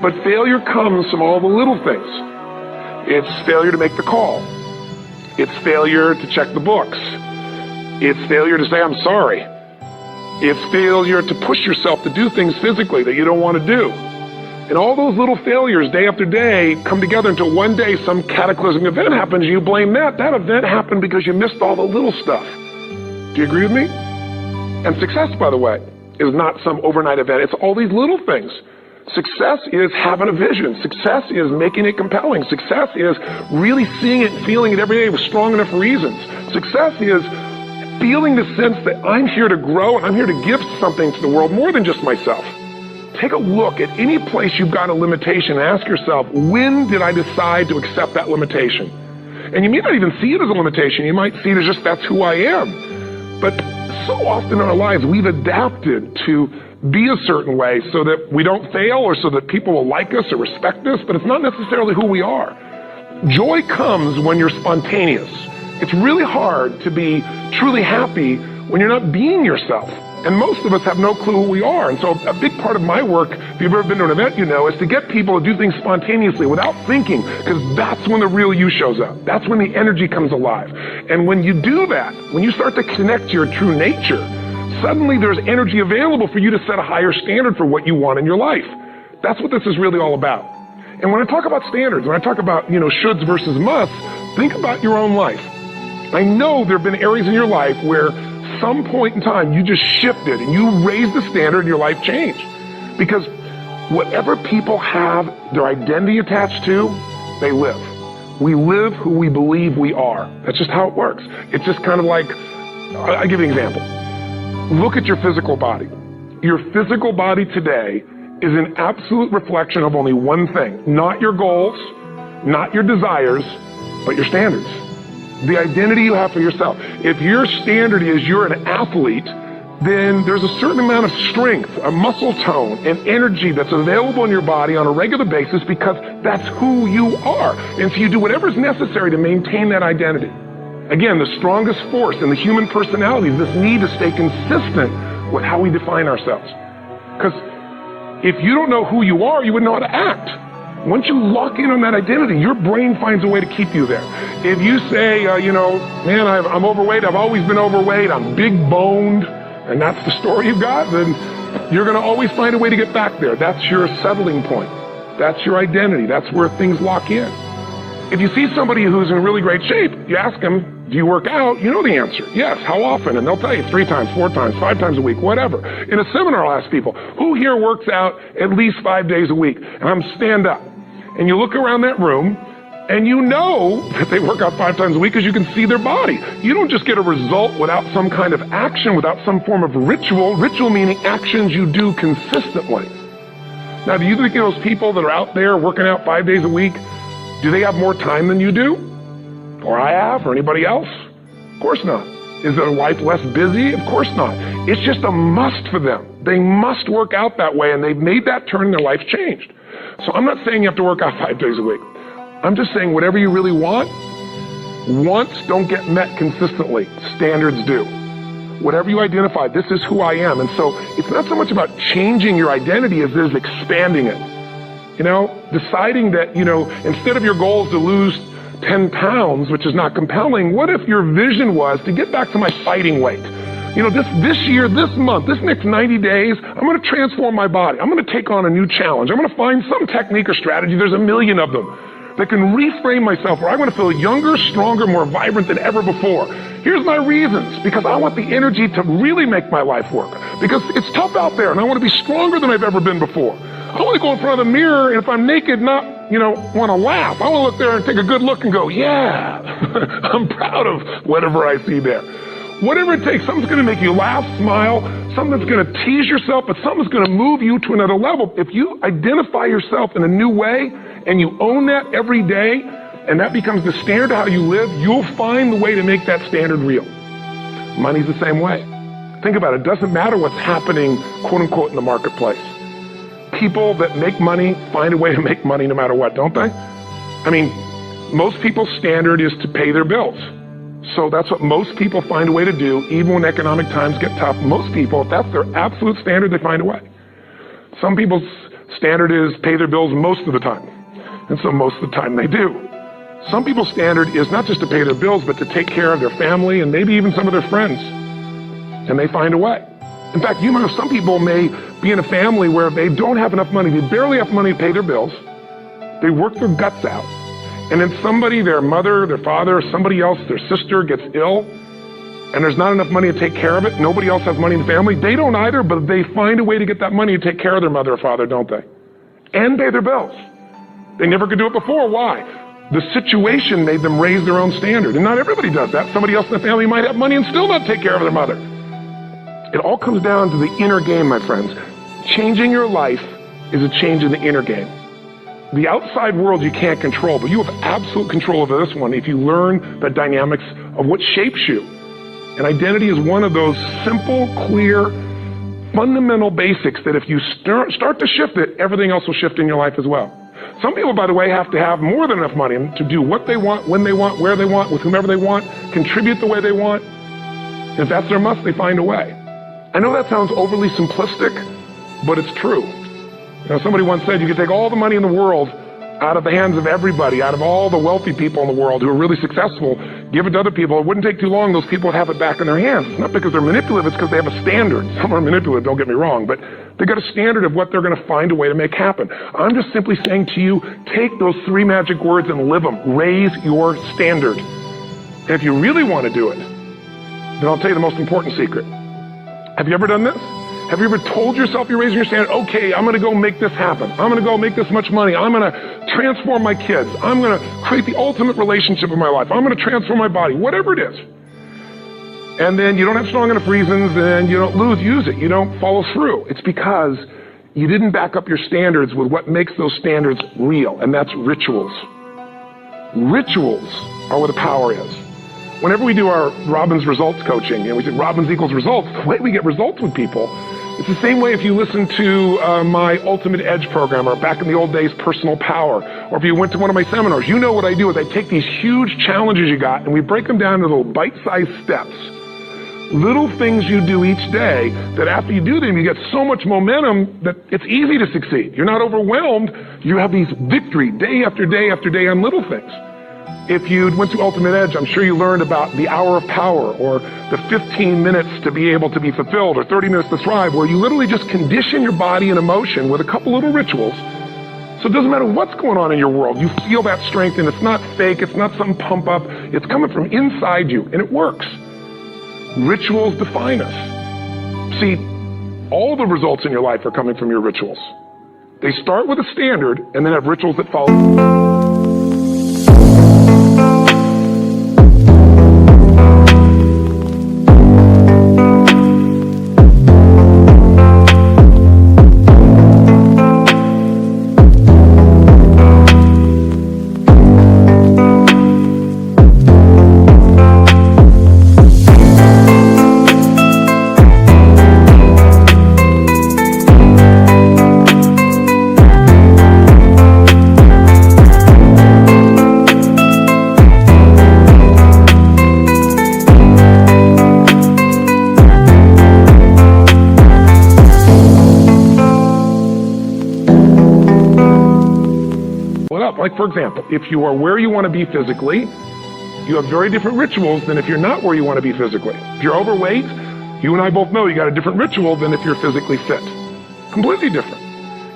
But failure comes from all the little things. It's failure to make the call. It's failure to check the books. It's failure to say, I'm sorry. It's failure to push yourself to do things physically that you don't want to do. And all those little failures day after day come together until one day some cataclysmic event happens and you blame that. That event happened because you missed all the little stuff. Do you agree with me? And success, by the way, is not some overnight event. It's all these little things. Success is having a vision. Success is making it compelling. Success is really seeing it and feeling it every day with strong enough reasons. Success is feeling the sense that I'm here to grow and I'm here to give something to the world more than just myself. Take a look at any place you've got a limitation and ask yourself, when did I decide to accept that limitation? And you may not even see it as a limitation. You might see it as just that's who I am. But so often in our lives, we've adapted to be a certain way so that we don't fail or so that people will like us or respect us, but it's not necessarily who we are. Joy comes when you're spontaneous. It's really hard to be truly happy when you're not being yourself. And most of us have no clue who we are. And so a big part of my work, if you've ever been to an event, you know, is to get people to do things spontaneously without thinking, because that's when the real you shows up. That's when the energy comes alive. And when you do that, when you start to connect to your true nature, suddenly there's energy available for you to set a higher standard for what you want in your life. That's what this is really all about. And when I talk about standards, when I talk about, shoulds versus musts, think about your own life. I know there have been areas in your life where some point in time you just shifted and you raised the standard and your life changed. Because whatever people have their identity attached to, they live. We live who we believe we are. That's just how it works. It's just kind of like, I'll give you an example. Look at your physical body. Your physical body today is an absolute reflection of only one thing. Not your goals, not your desires, but your standards. The identity you have for yourself. If your standard is you're an athlete, then there's a certain amount of strength, a muscle tone, and energy that's available in your body on a regular basis because that's who you are. And so you do whatever's necessary to maintain that identity. Again, the strongest force in the human personality is this need to stay consistent with how we define ourselves. Because if you don't know who you are, you wouldn't know how to act. Once you lock in on that identity, your brain finds a way to keep you there. If you say, man, I'm overweight, I've always been overweight, I'm big boned, and that's the story you've got, then you're going to always find a way to get back there. That's your settling point. That's your identity. That's where things lock in. If you see somebody who's in really great shape, you ask them, do you work out? You know the answer. Yes. How often? And they'll tell you 3 times, 4 times, 5 times a week, whatever. In a seminar, I'll ask people, who here works out at least 5 days a week? And I'm stand up. And you look around that room, and you know that they work out 5 times a week because you can see their body. You don't just get a result without some kind of action, without some form of ritual. Ritual meaning actions you do consistently. Now, do you think those people that are out there working out 5 days a week, do they have more time than you do? Or I have, or anybody else? Of course not. Is their life less busy? Of course not. It's just a must for them. They must work out that way, and they've made that turn and their life changed. So I'm not saying you have to work out 5 days a week. I'm just saying whatever you really want, wants don't get met consistently. Standards do. Whatever you identify, this is who I am. And so it's not so much about changing your identity as it is expanding it. Deciding that, instead of your goal is to lose 10 pounds, which is not compelling, what if your vision was to get back to my fighting weight? This year, this month, this next 90 days, I'm going to transform my body. I'm going to take on a new challenge. I'm going to find some technique or strategy, there's a million of them, that can reframe myself where I want to feel younger, stronger, more vibrant than ever before. Here's my reasons. Because I want the energy to really make my life work. Because it's tough out there, and I want to be stronger than I've ever been before. I want to go in front of the mirror, and if I'm naked, not, want to laugh. I want to look there and take a good look and go, yeah, I'm proud of whatever I see there. Whatever it takes, something's going to make you laugh, smile, something that's going to tease yourself, but something's going to move you to another level. If you identify yourself in a new way and you own that every day, and that becomes the standard of how you live, you'll find the way to make that standard real. Money's the same way. Think about it. It doesn't matter what's happening, quote unquote, in the marketplace. People that make money find a way to make money no matter what, don't they? Most people's standard is to pay their bills. So that's what most people find a way to do, even when economic times get tough. Most people, if that's their absolute standard, they find a way. Some people's Standard is pay their bills most of the time. And so most of the time they do. Some people's standard is not just to pay their bills, but to take care of their family and maybe even some of their friends. And they find a way. In fact, you know, some people may be in a family where they don't have enough money. They barely have money to pay their bills. They work their guts out. And then somebody, their mother, their father, somebody else, their sister gets ill, and there's not enough money to take care of it. Nobody else has money in the family. They don't either, but they find a way to get that money to take care of their mother or father, don't they? And pay their bills. They never could do it before. Why? The situation made them raise their own standard. And not everybody does that. Somebody else in the family might have money and still not take care of their mother. It all comes down to the inner game, my friends. Changing your life is a change in the inner game. The outside world you can't control, but you have absolute control over this one if you learn the dynamics of what shapes you. And identity is one of those simple, clear, fundamental basics that if you start to shift it, everything else will shift in your life as well. Some people, by the way, have to have more than enough money to do what they want, when they want, where they want, with whomever they want, contribute the way they want. And if that's their must, they find a way. I know that sounds overly simplistic, but it's true. You know, somebody once said you could take all the money in the world out of the hands of everybody, out of all the wealthy people in the world who are really successful, give it to other people. It wouldn't take too long. Those people would have it back in their hands. It's not because they're manipulative. It's because they have a standard. Some are manipulative, don't get me wrong, but they got a standard of what they're going to find a way to make happen. I'm just simply saying to you, take those 3 magic words and live them. Raise your standard. And if you really want to do it, then I'll tell you the most important secret. Have you ever done this? Have you ever told yourself you're raising your standard? Okay, I'm going to go make this happen. I'm going to go make this much money. I'm going to transform my kids. I'm going to create the ultimate relationship in my life. I'm going to transform my body, whatever it is. And then you don't have strong enough reasons and you don't use it. You don't follow through. It's because you didn't back up your standards with what makes those standards real, and that's rituals. Rituals are where the power is. Whenever we do our Robbins results coaching, and we say Robbins equals results, the way we get results with people, it's the same way if you listen to my Ultimate Edge program, or back in the old days, Personal Power, or if you went to one of my seminars. You know what I do is I take these huge challenges you got, and we break them down into little bite-sized steps. Little things you do each day that after you do them, you get so much momentum that it's easy to succeed. You're not overwhelmed. You have these victory day after day after day on little things. If you went to Ultimate Edge, I'm sure you learned about the hour of power, or the 15 minutes to be able to be fulfilled, or 30 minutes to thrive, where you literally just condition your body and emotion with a couple little rituals. So it doesn't matter what's going on in your world. You feel that strength, and it's not fake. It's not some pump up. It's coming from inside you, and it works. Rituals define us. See, all the results in your life are coming from your rituals. They start with a standard, and then have rituals that follow. Like, for example, if you are where you want to be physically, you have very different rituals than if you're not where you want to be physically. If you're overweight, you and I both know you got a different ritual than if you're physically fit. Completely different.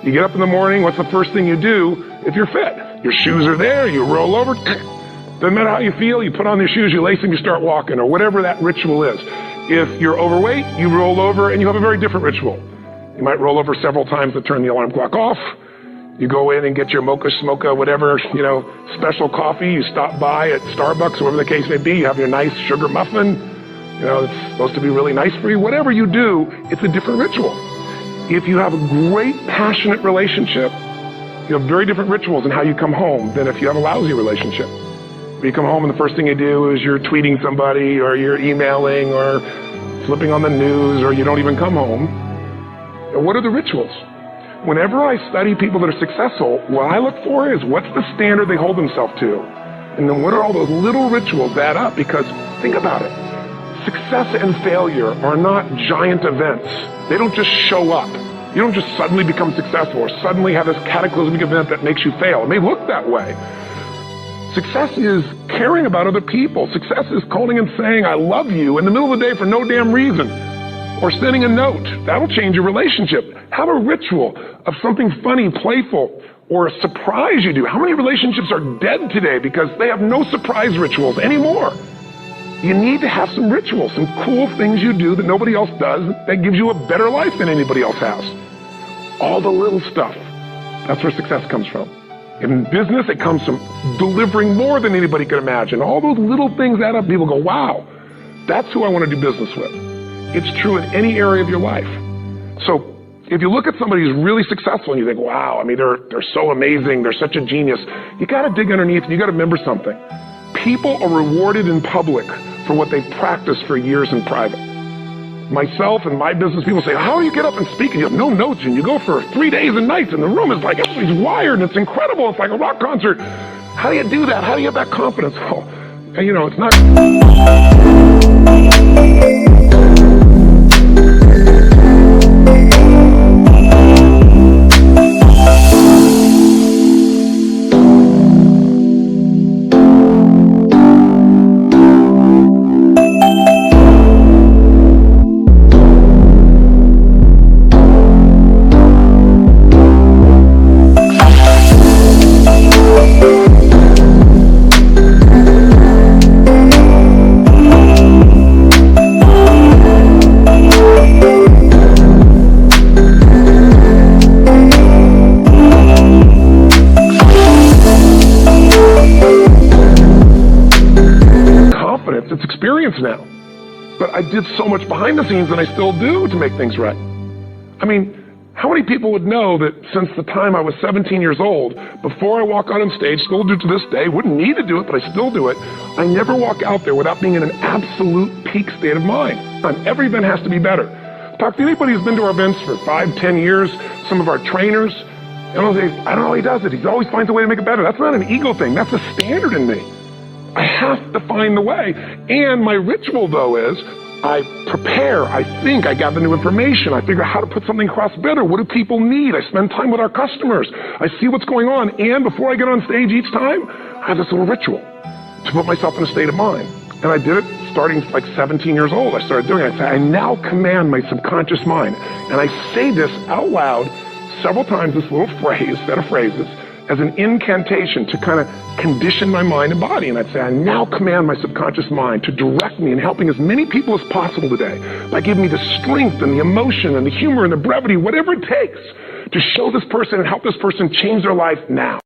You get up in the morning, what's the first thing you do if you're fit? Your shoes are there, you roll over. Doesn't matter how you feel, you put on your shoes, you lace them, you start walking, or whatever that ritual is. If you're overweight, you roll over and you have a very different ritual. You might roll over several times to turn the alarm clock off. You go in and get your mocha, smocha, whatever, special coffee. You stop by at Starbucks, whatever the case may be. You have your nice sugar muffin. It's supposed to be really nice for you. Whatever you do, it's a different ritual. If you have a great, passionate relationship, you have very different rituals in how you come home than if you have a lousy relationship. When you come home and the first thing you do is you're tweeting somebody, or you're emailing, or flipping on the news, or you don't even come home. And what are the rituals? Whenever I study people that are successful, what I look for is what's the standard they hold themselves to? And then what are all those little rituals that add up? Because think about it. Success and failure are not giant events. They don't just show up. You don't just suddenly become successful or suddenly have this cataclysmic event that makes you fail. It may look that way. Success is caring about other people. Success is calling and saying, I love you in the middle of the day for no damn reason. Or sending a note. That'll change your relationship. Have a ritual of something funny, playful, or a surprise you do. How many relationships are dead today because they have no surprise rituals anymore? You need to have some rituals, some cool things you do that nobody else does that gives you a better life than anybody else has. All the little stuff. That's where success comes from. In business, it comes from delivering more than anybody could imagine. All those little things add up. People go, wow, that's who I want to do business with. It's true in any area of your life. So if you look at somebody who's really successful and you think, wow, I mean, they're so amazing, they're such a genius, you got to dig underneath and you got to remember something. People are rewarded in public for what they've practiced for years in private. Myself and my business people say, how do you get up and speak? And you have no notes and you go for 3 days and nights and the room is like, everybody's wired and it's incredible. It's like a rock concert. How do you do that? How do you have that confidence? Oh, and it's not... It's experience now. But I did so much behind the scenes and I still do to make things right. I mean, how many people would know that since the time I was 17 years old, before I walk out on stage, still do to this day, wouldn't need to do it, but I still do it, I never walk out there without being in an absolute peak state of mind. Every event has to be better. Talk to anybody who's been to our events for 5, 10 years, some of our trainers, I don't know how he does it. He always finds a way to make it better. That's not an ego thing. That's a standard in me. I have to find the way. And my ritual, though, is I prepare, I think, I gather new information, I figure out how to put something across better. What do people need? I spend time with our customers. I see what's going on. And before I get on stage each time, I have this little ritual to put myself in a state of mind. And I did it starting like 17 years old. I started doing it. I say, I now command my subconscious mind. And I say this out loud several times, this little phrase, set of phrases, as an incantation to kind of condition my mind and body. And I'd say, I now command my subconscious mind to direct me in helping as many people as possible today by giving me the strength and the emotion and the humor and the brevity, whatever it takes to show this person and help this person change their life now.